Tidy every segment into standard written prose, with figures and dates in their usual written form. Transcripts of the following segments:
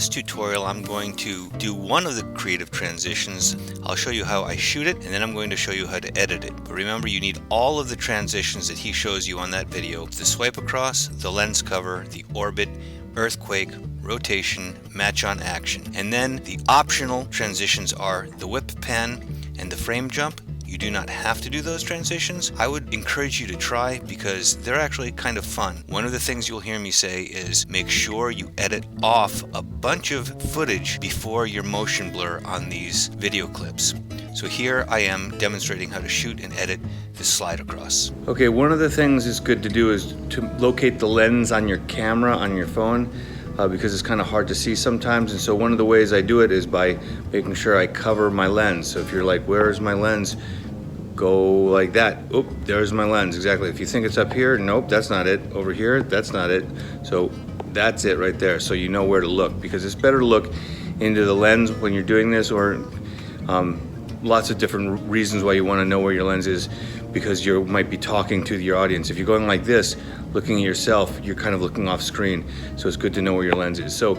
this tutorial, I'm going to do one of the creative transitions. I'll show you how I shoot it, and then I'm going to show you how to edit it. But remember, you need all of the transitions that he shows you on that video: the swipe across, the lens cover, the orbit, earthquake, rotation, match on action. And then the optional transitions are the whip pan and the frame jump. You do not have to do those transitions. I would encourage you to try because they're actually kind of fun. One of the things you'll hear me say is make sure you edit off a bunch of footage before your motion blur on these video clips. So here I am demonstrating how to shoot and edit the slide across. Okay, one of the things it's good to do is to locate the lens on your camera on your phone. Because it's kind of hard to see sometimes, and so one of the ways I do it is by making sure I cover my lens. So if you're like, where's my lens? Go like that. Oop, there's my lens, exactly. If you think it's up here, nope, that's not it. Over here, that's not it. So that's it right there, so you know where to look, because it's better to look into the lens when you're doing this, or lots of different reasons why you want to know where your lens is, because you might be talking to your audience. If you're going like this, looking at yourself, you're kind of looking off screen, so it's good to know where your lens is. So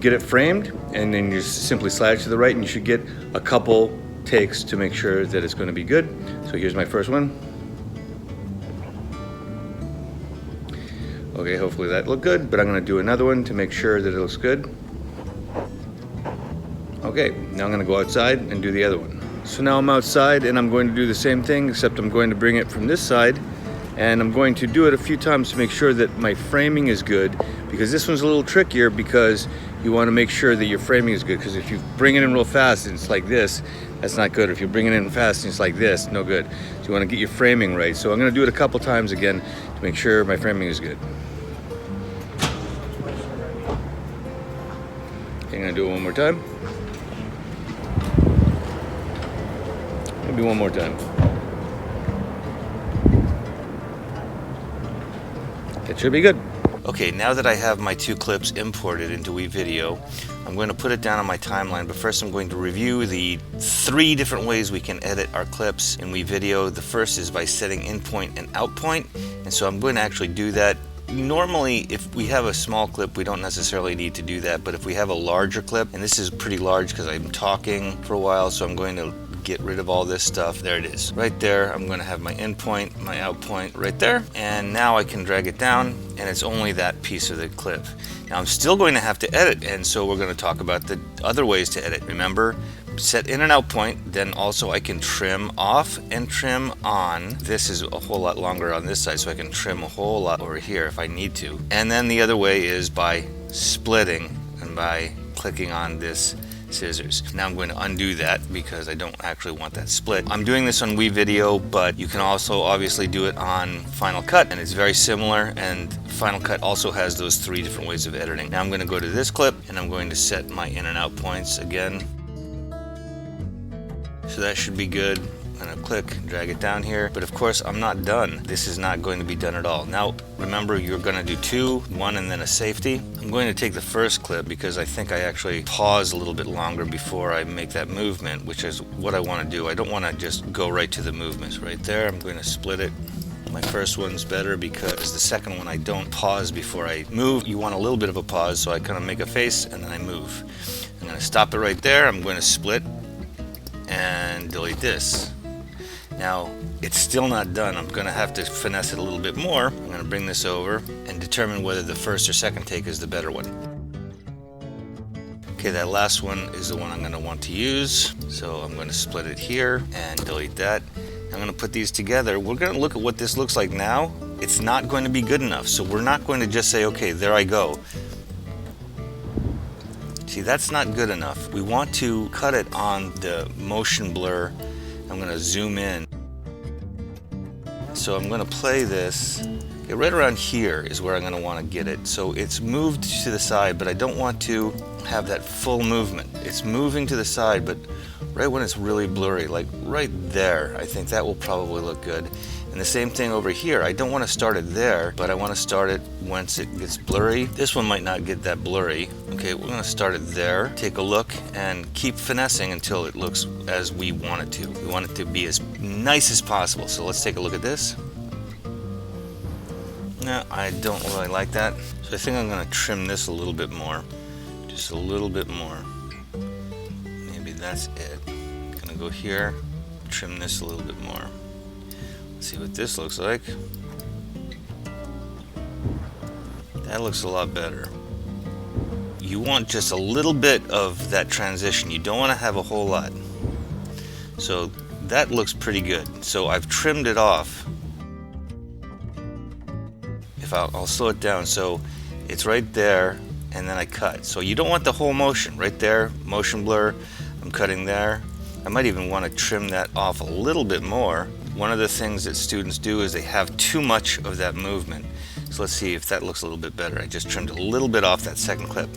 get it framed, and then you simply slide it to the right, and you should get a couple takes to make sure that it's going to be good. So here's my first one. Okay, hopefully that looked good, but I'm going to do another one to make sure that it looks good. Okay, now I'm going to go outside and do the other one. So now I'm outside and I'm going to do the same thing, except I'm going to bring it from this side, and I'm going to do it a few times to make sure that my framing is good, because this one's a little trickier because you want to make sure that your framing is good, because if you bring it in real fast and it's like this, that's not good. If you bring it in fast and it's like this, no good. So you want to get your framing right. So I'm going to do it a couple times again to make sure my framing is good. Okay, I'm going to do it one more time. Maybe one more time. It should be good. Okay, now that I have my two clips imported into WeVideo, I'm going to put it down on my timeline, but first I'm going to review the 3 different ways we can edit our clips in WeVideo. The first is by setting in point and out point, and so I'm going to actually do that. Normally, if we have a small clip, we don't necessarily need to do that, but if we have a larger clip, and this is pretty large because I'm talking for a while, so I'm going to get rid of all this stuff. There it is. Right there, I'm going to have my in point, my out point right there, and now I can drag it down, and it's only that piece of the clip. Now I'm still going to have to edit, and so we're going to talk about the other ways to edit. Remember, set in and out point, then also I can trim off and trim on. This is a whole lot longer on this side, so I can trim a whole lot over here if I need to. And then the other way is by splitting and by clicking on this scissors. Now I'm going to undo that because I don't actually want that split. I'm doing this on WeVideo, but you can also obviously do it on Final Cut, and it's very similar, and Final Cut also has those 3 different ways of editing. Now I'm going to go to this clip and I'm going to set my in and out points again. So that should be good. I'm going to click, drag it down here, but of course I'm not done. This is not going to be done at all. Now remember, you're going to do 2, 1 and then a safety. I'm going to take the first clip because I think I actually pause a little bit longer before I make that movement, which is what I want to do. I don't want to just go right to the movements right there. I'm going to split it. My first one's better because the second one I don't pause before I move. You want a little bit of a pause, so I kind of make a face and then I move. I'm going to stop it right there. I'm going to split and delete this. Now, it's still not done. I'm going to have to finesse it a little bit more. I'm going to bring this over and determine whether the first or second take is the better one. Okay, that last one is the one I'm going to want to use. So I'm going to split it here and delete that. I'm going to put these together. We're going to look at what this looks like now. It's not going to be good enough. So we're not going to just say, okay, there I go. See, that's not good enough. We want to cut it on the motion blur. I'm going to zoom in. So I'm going to play this. Okay, right around here is where I'm going to want to get it. So it's moved to the side, but I don't want to have that full movement. It's moving to the side, but right when it's really blurry, like right there, I think that will probably look good. And the same thing over here. I don't want to start it there, but I want to start it once it gets blurry. This one might not get that blurry. Okay, we're going to start it there. Take a look and keep finessing until it looks as we want it to. We want it to be as nice as possible. So let's take a look at this. No, I don't really like that. So I think I'm going to trim this a little bit more. Just a little bit more. Maybe that's it. Gonna go here, trim this a little bit more. Let's see what this looks like. That looks a lot better. You want just a little bit of that transition. You don't want to have a whole lot. So that looks pretty good. So I've trimmed it off. If I'll slow it down, so it's right there, and then I cut. So you don't want the whole motion. Right there, motion blur, I'm cutting there. I might even want to trim that off a little bit more. One of the things that students do is they have too much of that movement. So let's see if that looks a little bit better. I just trimmed a little bit off that second clip.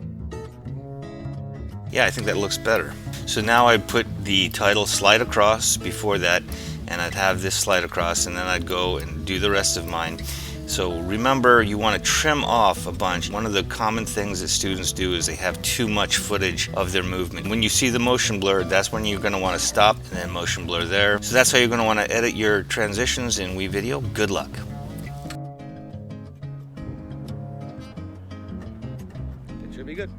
Yeah, I think that looks better. So now I put the title slide across before that, and I'd have this slide across, and then I'd go and do the rest of mine. So remember, you want to trim off a bunch. One of the common things that students do is they have too much footage of their movement. When you see the motion blur, that's when you're going to want to stop, and then motion blur there. So that's how you're going to want to edit your transitions in WeVideo. Good luck. It should be good.